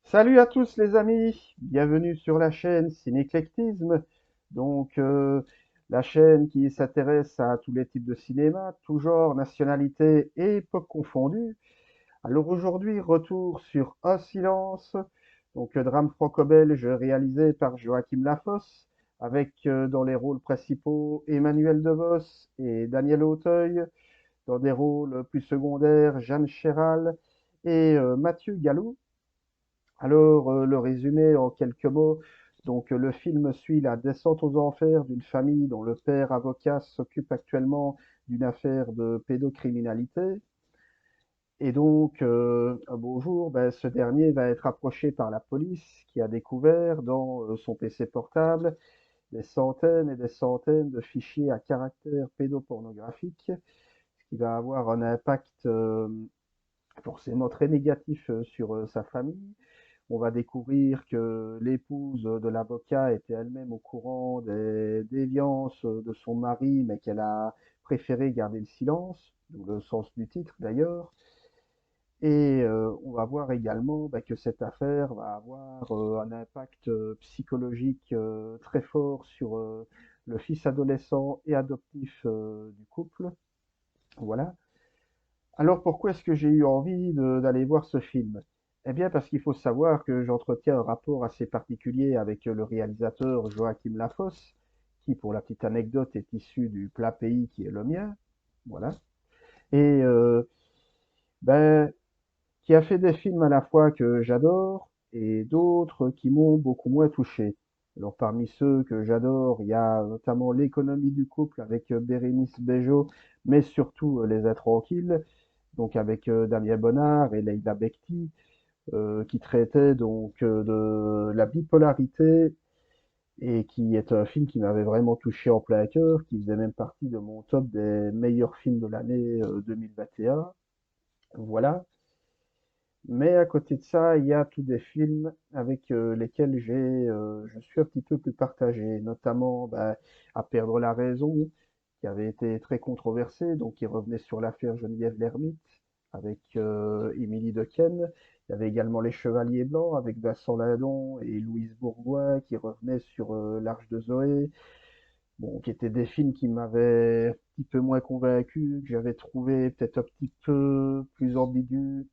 Salut à tous les amis, bienvenue sur la chaîne Cinéclectisme. Donc la chaîne qui s'intéresse à tous les types de cinéma, tout genre, nationalité et époque confondue. Alors aujourd'hui, retour sur Un silence, donc drame franco-belge réalisé par Joachim Lafosse, avec dans les rôles principaux Emmanuel Devos et Daniel Auteuil, dans des rôles plus secondaires Jeanne Chéral et Mathieu Gallo. Alors, le résumé en quelques mots. Donc, le film suit la descente aux enfers d'une famille dont le père avocat s'occupe actuellement d'une affaire de pédocriminalité. Et donc, un beau jour, ben, ce dernier va être approché par la police qui a découvert dans son PC portable des centaines et des centaines de fichiers à caractère pédopornographique, ce qui va avoir un impact forcément très négatif sur sa famille. On va découvrir que l'épouse de l'avocat était elle-même au courant des déviances de son mari, mais qu'elle a préféré garder le silence, d'où le sens du titre d'ailleurs. Et on va voir également que cette affaire va avoir un impact psychologique très fort sur le fils adolescent et adoptif du couple. Voilà. Alors pourquoi est-ce que j'ai eu envie d'aller voir ce film? Eh bien parce qu'il faut savoir que j'entretiens un rapport assez particulier avec le réalisateur Joachim Lafosse, qui pour la petite anecdote est issu du plat pays qui est le mien, voilà, et ben, qui a fait des films à la fois que j'adore et d'autres qui m'ont beaucoup moins touché. Alors parmi ceux que j'adore, il y a notamment L'économie du couple avec Bérénice Bejo, mais surtout Les Intranquilles, donc avec Daniel Bonnard et Leila Bekti, qui traitait donc de la bipolarité et qui est un film qui m'avait vraiment touché en plein cœur, qui faisait même partie de mon top des meilleurs films de l'année 2021. Voilà. Mais à côté de ça, il y a tous des films avec lesquels je suis un petit peu plus partagé, notamment À perdre la raison, qui avait été très controversé, donc qui revenait sur l'affaire Geneviève Lhermitte avec Émilie Dequesne. Il y avait également Les Chevaliers Blancs avec Vincent Lindon et Louise Bourgoin qui revenaient sur l'Arche de Zoé. Bon, qui étaient des films qui m'avaient un petit peu moins convaincu, que j'avais trouvé peut-être un petit peu plus ambigu.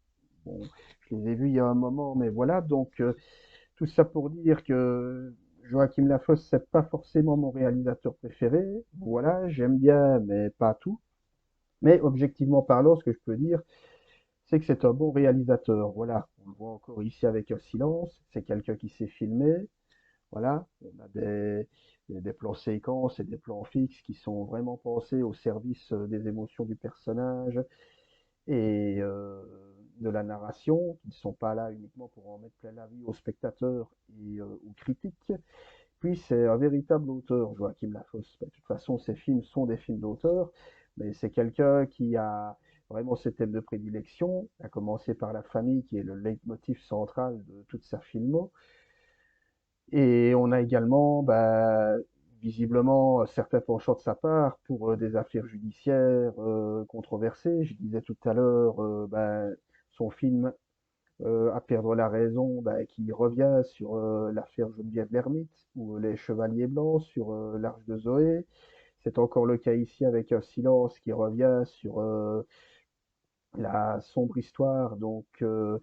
Bon, je les ai vus il y a un moment, mais voilà. Donc, tout ça pour dire que Joachim Lafosse, c'est pas forcément mon réalisateur préféré. Voilà, j'aime bien, mais pas tout. Mais objectivement parlant, ce que je peux dire, c'est que c'est un bon réalisateur. Voilà, on le voit encore ici avec Un silence. C'est quelqu'un qui sait filmer. Voilà, on a des plans séquences et des plans fixes qui sont vraiment pensés au service des émotions du personnage et de la narration, qui ne sont pas là uniquement pour en mettre plein la vue aux spectateurs et aux critiques. Puis c'est un véritable auteur, Joachim Lafosse. De toute façon, ces films sont des films d'auteur, mais c'est quelqu'un qui a vraiment ses thèmes de prédilection, à commencer par la famille, qui est le leitmotiv central de toute sa filmo. Et on a également, visiblement, certains penchants de sa part pour des affaires judiciaires controversées. Je disais tout à l'heure, son film À perdre la raison, qui revient sur l'affaire Geneviève Lhermitte ou Les Chevaliers Blancs sur l'Arche de Zoé. C'est encore le cas ici avec Un silence qui revient sur la sombre histoire de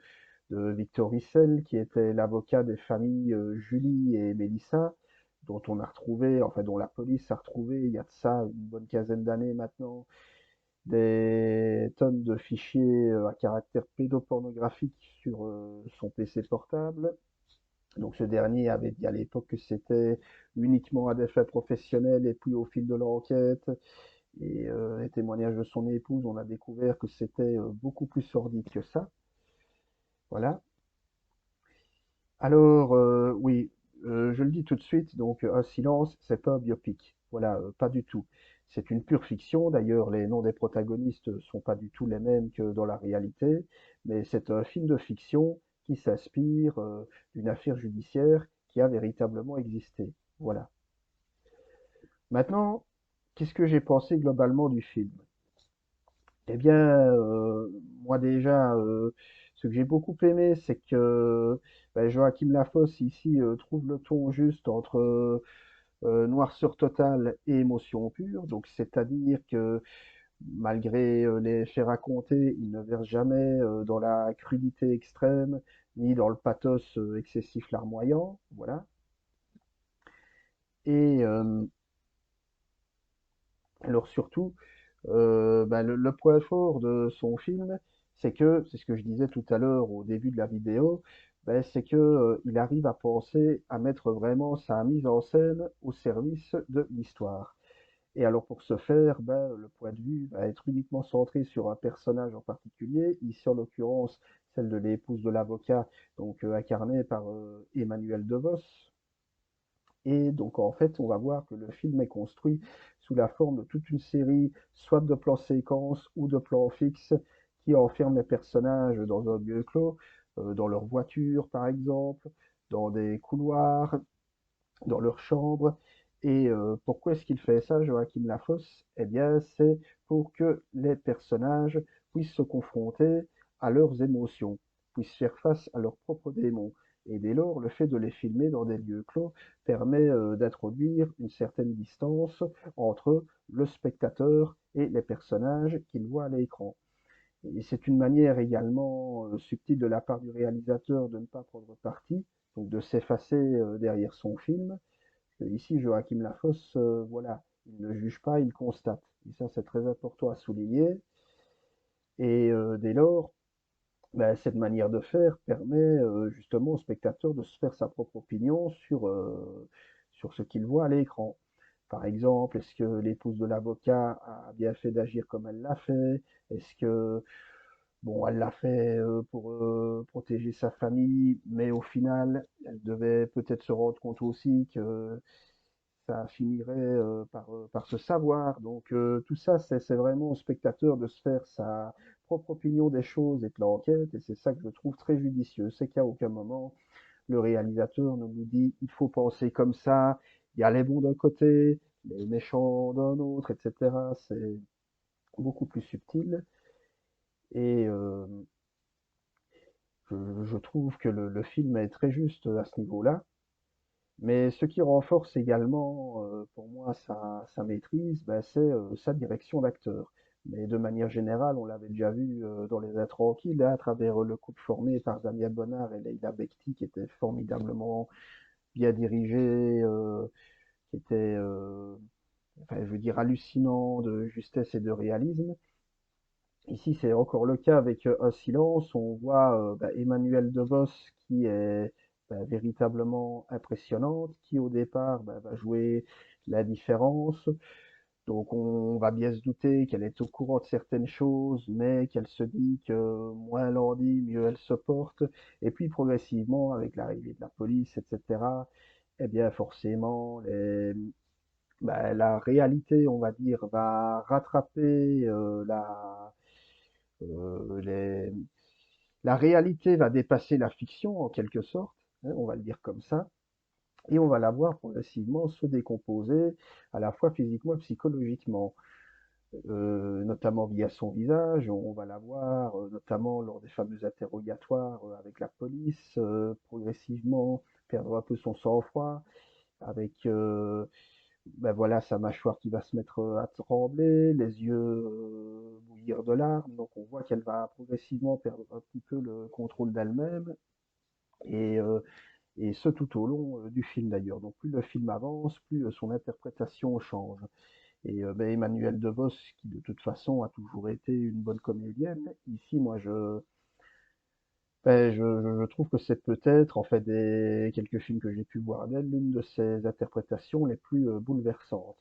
Victor Vissel, qui était l'avocat des familles Julie et Mélissa, dont on a retrouvé, enfin dont la police a retrouvé il y a de ça une bonne quinzaine d'années maintenant, des tonnes de fichiers à caractère pédopornographique sur son PC portable. Donc ce dernier avait dit à l'époque que c'était uniquement à des fins professionnels et puis au fil de l'enquête et les témoignages de son épouse, on a découvert que c'était beaucoup plus sordide que ça. Voilà. Alors, oui, je le dis tout de suite, donc Un silence, c'est pas un biopic. Voilà, pas du tout. C'est une pure fiction. D'ailleurs, les noms des protagonistes sont pas du tout les mêmes que dans la réalité, mais c'est un film de fiction qui s'inspire d'une affaire judiciaire qui a véritablement existé. Voilà. Maintenant, qu'est-ce que j'ai pensé globalement du film? Eh bien, moi déjà, ce que j'ai beaucoup aimé, c'est que Ben, Joachim Lafosse ici trouve le ton juste entre noirceur totale et émotion pure. Donc c'est-à-dire que malgré les faits racontés, il ne verse jamais dans la crudité extrême ni dans le pathos excessif larmoyant. Voilà. Et alors surtout, bah, le point fort de son film, c'est ce que je disais tout à l'heure au début de la vidéo, ben, c'est que il arrive à penser à mettre vraiment sa mise en scène au service de l'histoire. Et alors pour ce faire, ben, le point de vue va être uniquement centré sur un personnage en particulier, ici en l'occurrence celle de l'épouse de l'avocat, donc incarnée par Emmanuel DeVos. Et donc en fait, on va voir que le film est construit sous la forme de toute une série, soit de plans séquences ou de plans fixes, qui enferment les personnages dans un lieu clos, dans leur voiture par exemple, dans des couloirs, dans leur chambre. Et pourquoi est-ce qu'il fait ça, Joachim Lafosse? Eh bien, c'est pour que les personnages puissent se confronter à leurs émotions, puissent faire face à leurs propres démons. Et dès lors, le fait de les filmer dans des lieux clos permet d'introduire une certaine distance entre le spectateur et les personnages qu'il voit à l'écran. Et c'est une manière également subtile de la part du réalisateur de ne pas prendre parti, donc de s'effacer derrière son film. Ici, Joachim Lafosse, voilà, il ne juge pas, il constate. Et ça, c'est très important à souligner. Et dès lors, ben, cette manière de faire permet justement au spectateur de se faire sa propre opinion sur ce qu'il voit à l'écran. Par exemple, est-ce que l'épouse de l'avocat a bien fait d'agir comme elle l'a fait? Est-ce que, bon, elle l'a fait pour protéger sa famille, mais au final, elle devait peut-être se rendre compte aussi que ça finirait par se savoir. Donc tout ça, c'est vraiment au spectateur de se faire sa propre opinion des choses et de l'enquête, et c'est ça que je trouve très judicieux. C'est qu'à aucun moment, le réalisateur ne nous dit il faut penser comme ça, il y a les bons d'un côté, les méchants d'un autre, etc. C'est beaucoup plus subtil, et je trouve que le film est très juste à ce niveau-là. Mais ce qui renforce également, pour moi, sa maîtrise, ben, c'est sa direction d'acteur. Mais de manière générale, on l'avait déjà vu dans Les Intranquilles, hein, à travers le couple formé par Daniel Bonnard et Leila Bekti, qui était formidablement bien dirigé, qui était, enfin, je veux dire, hallucinant de justesse et de réalisme. Ici, c'est encore le cas avec Un silence. On voit bah, Emmanuel DeVos qui est bah, véritablement impressionnante, qui au départ bah, va jouer l'indifférence. Donc on va bien se douter qu'elle est au courant de certaines choses, mais qu'elle se dit que moins elle en dit, mieux elle se porte. Et puis progressivement, avec l'arrivée de la police, etc., eh bien forcément, bah, la réalité, on va dire, va rattraper euh, les- la réalité va dépasser la fiction en quelque sorte, hein, on va le dire comme ça, et on va la voir progressivement se décomposer à la fois physiquement et psychologiquement, notamment via son visage. On va la voir notamment lors des fameux interrogatoires avec la police, progressivement perdre un peu son sang-froid, avec ben voilà, sa mâchoire qui va se mettre à trembler, les yeux bouillir de larmes. Donc on voit qu'elle va progressivement perdre un petit peu le contrôle d'elle-même. Et, euh, et ce tout au long du film d'ailleurs. Donc plus le film avance, plus son interprétation change. Et ben, Emmanuelle DeVos, qui de toute façon a toujours été une bonne comédienne, ici moi je trouve que c'est peut-être, en fait, des quelques films que j'ai pu voir d'elle, l'une de ses interprétations les plus bouleversantes.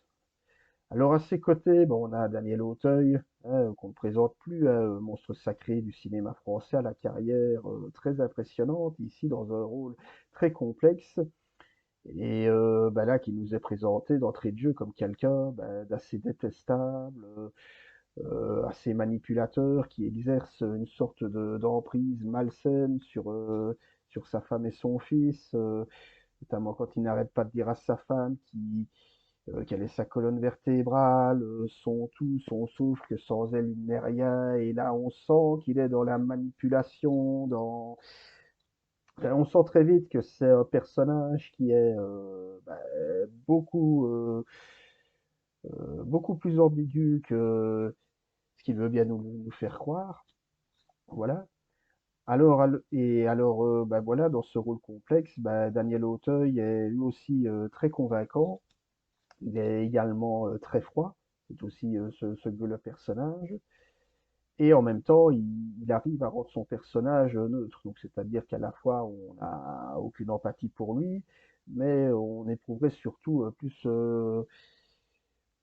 Alors à ses côtés, bon, on a Daniel Auteuil, hein, qu'on ne présente plus, hein, monstre sacré du cinéma français à la carrière très impressionnante, ici dans un rôle très complexe, et bah là qui nous est présenté d'entrée de jeu comme quelqu'un bah, d'assez détestable, assez manipulateur, qui exerce une sorte d'emprise malsaine sur sa femme et son fils, notamment quand il n'arrête pas de dire à sa femme qu'elle est sa colonne vertébrale, son tout, son souffle, que sans elle il n'est rien. Et là, on sent qu'il est dans la manipulation, On sent très vite que c'est un personnage qui est beaucoup plus ambigu que ce qu'il veut bien nous faire croire. Voilà. Voilà, dans ce rôle complexe, Daniel Auteuil est lui aussi très convaincant. Il est également très froid. C'est aussi ce que veut le personnage. Et en même temps, il arrive à rendre son personnage neutre. Donc, c'est-à-dire qu'à la fois, on n'a aucune empathie pour lui, mais on éprouverait surtout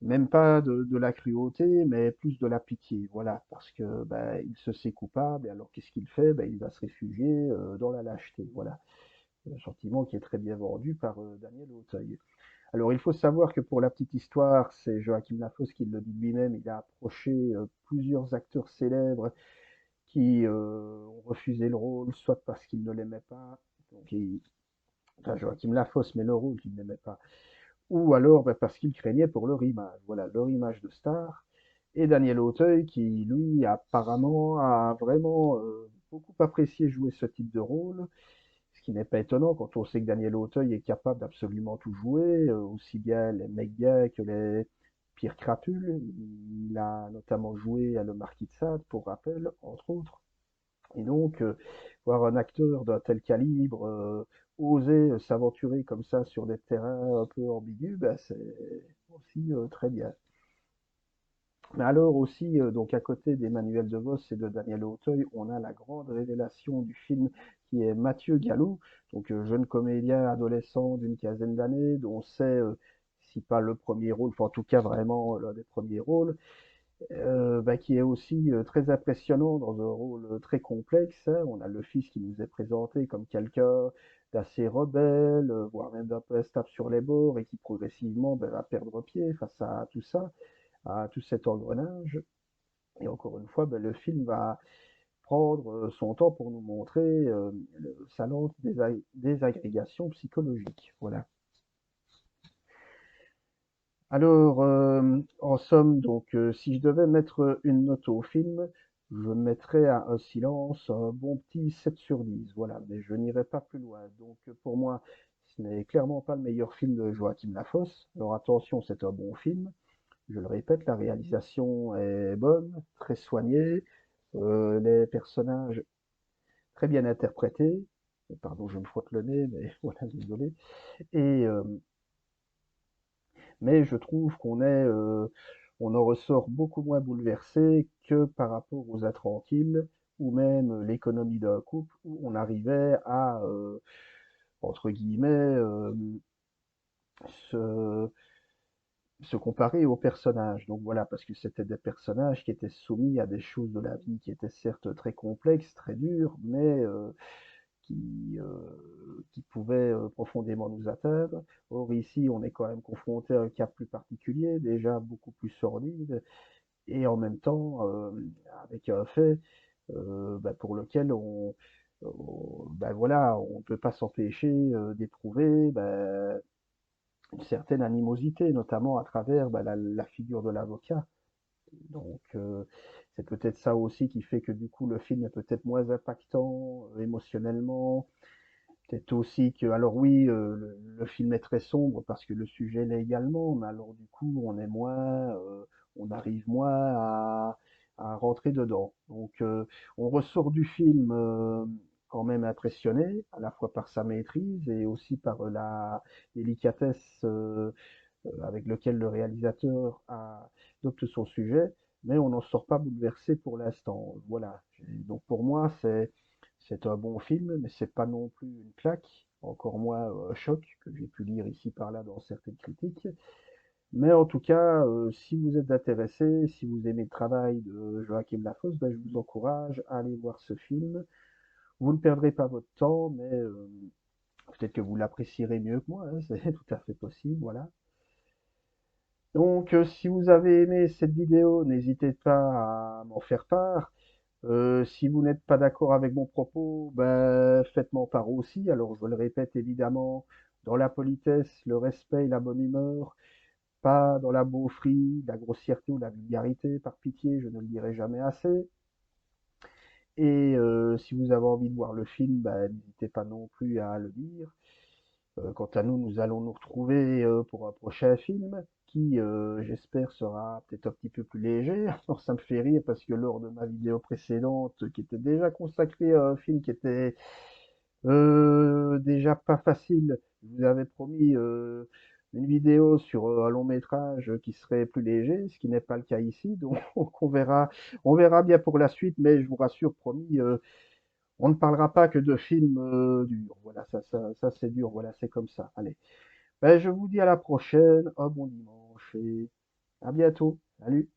même pas de la cruauté, mais plus de la pitié. Voilà, parce que il se sait coupable. Et alors, qu'est-ce qu'il fait? Il va se réfugier dans la lâcheté. Voilà, un sentiment qui est très bien vendu par Daniel Auteuil. Alors, il faut savoir que pour la petite histoire, c'est Joachim Lafosse qui le dit lui-même. Il a approché plusieurs acteurs célèbres qui ont refusé le rôle, soit parce qu'ils ne l'aimaient pas, donc enfin Joachim Lafosse, mais le rôle qu'ils n'aimaient pas, ou alors parce qu'ils craignaient pour leur image. Voilà, leur image de star. Et Daniel Auteuil, qui lui apparemment a vraiment beaucoup apprécié jouer ce type de rôle, ce qui n'est pas étonnant quand on sait que Daniel Auteuil est capable d'absolument tout jouer, aussi bien les mecs bien que les pires crapules. Il a notamment joué à Le Marquis de Sade, pour rappel, entre autres. Et donc, voir un acteur d'un tel calibre oser s'aventurer comme ça sur des terrains un peu ambigus, c'est aussi très bien. Mais alors aussi, donc à côté d'Emmanuel DeVos et de Daniel Auteuil, on a la grande révélation du film qui est Mathieu Galou, donc jeune comédien adolescent d'une quinzaine d'années, dont c'est, si pas le premier rôle, enfin en tout cas vraiment l'un des premiers rôles, qui est aussi très impressionnant dans un rôle très complexe, hein. On a le fils qui nous est présenté comme quelqu'un d'assez rebelle, voire même d'un peu instable sur les bords et qui progressivement va perdre pied face à tout ça, à tout cet engrenage. Et encore une fois, le film va prendre son temps pour nous montrer sa lente désagrégation psychologique. Voilà. Alors, en somme, donc, si je devais mettre une note au film, je mettrais à un silence un bon petit 7 sur 10, voilà, mais je n'irai pas plus loin. Donc, pour moi, ce n'est clairement pas le meilleur film de Joachim Lafosse. Alors attention, c'est un bon film. Je le répète, la réalisation est bonne, très soignée, les personnages très bien interprétés. Pardon, je me frotte le nez, mais voilà, désolé. Et mais je trouve on en ressort beaucoup moins bouleversé que par rapport aux Intranquilles ou même l'économie d'un couple où on arrivait à, entre guillemets, se, se comparer aux personnages. Donc voilà, parce que c'était des personnages qui étaient soumis à des choses de la vie qui étaient certes très complexes, très dures, mais qui pouvaient profondément nous atteindre. Or ici, on est quand même confronté à un cas plus particulier, déjà beaucoup plus sordide, et en même temps avec un fait pour lequel voilà, on ne peut pas s'empêcher d'éprouver une certaine animosité, notamment à travers la figure de l'avocat. Donc c'est peut-être ça aussi qui fait que du coup le film est peut-être moins impactant émotionnellement. Peut-être aussi que, alors oui, le film est très sombre parce que le sujet l'est également, mais alors du coup, on arrive moins à rentrer dedans. Donc, on ressort du film quand même impressionné, à la fois par sa maîtrise et aussi par la délicatesse avec laquelle le réalisateur adopte son sujet, mais on n'en sort pas bouleversé pour l'instant. Voilà. Donc pour moi, c'est un bon film, mais c'est pas non plus une claque, encore moins un choc que j'ai pu lire ici par là dans certaines critiques. Mais en tout cas, si vous êtes intéressé, si vous aimez le travail de Joachim Lafosse, je vous encourage à aller voir ce film. Vous ne perdrez pas votre temps, mais peut-être que vous l'apprécierez mieux que moi, hein, c'est tout à fait possible, voilà. Donc, si vous avez aimé cette vidéo, n'hésitez pas à m'en faire part. Si vous n'êtes pas d'accord avec mon propos, faites-m'en part aussi. Alors, je le répète évidemment, dans la politesse, le respect et la bonne humeur, pas dans la beaufrie, la grossièreté ou la vulgarité, par pitié, je ne le dirai jamais assez. Et si vous avez envie de voir le film, bah, n'hésitez pas non plus à le dire. Quant à nous, nous allons nous retrouver pour un prochain film qui, j'espère, sera peut-être un petit peu plus léger. Alors, ça me fait rire parce que lors de ma vidéo précédente, qui était déjà consacrée à un film qui était déjà pas facile, je vous avais promis une vidéo sur un long métrage qui serait plus léger, ce qui n'est pas le cas ici. Donc, on verra bien pour la suite, mais je vous rassure, promis, on ne parlera pas que de films durs. Voilà, ça c'est dur. Voilà, c'est comme ça. Allez. Ben, je vous dis à la prochaine. Un bon dimanche et à bientôt. Salut.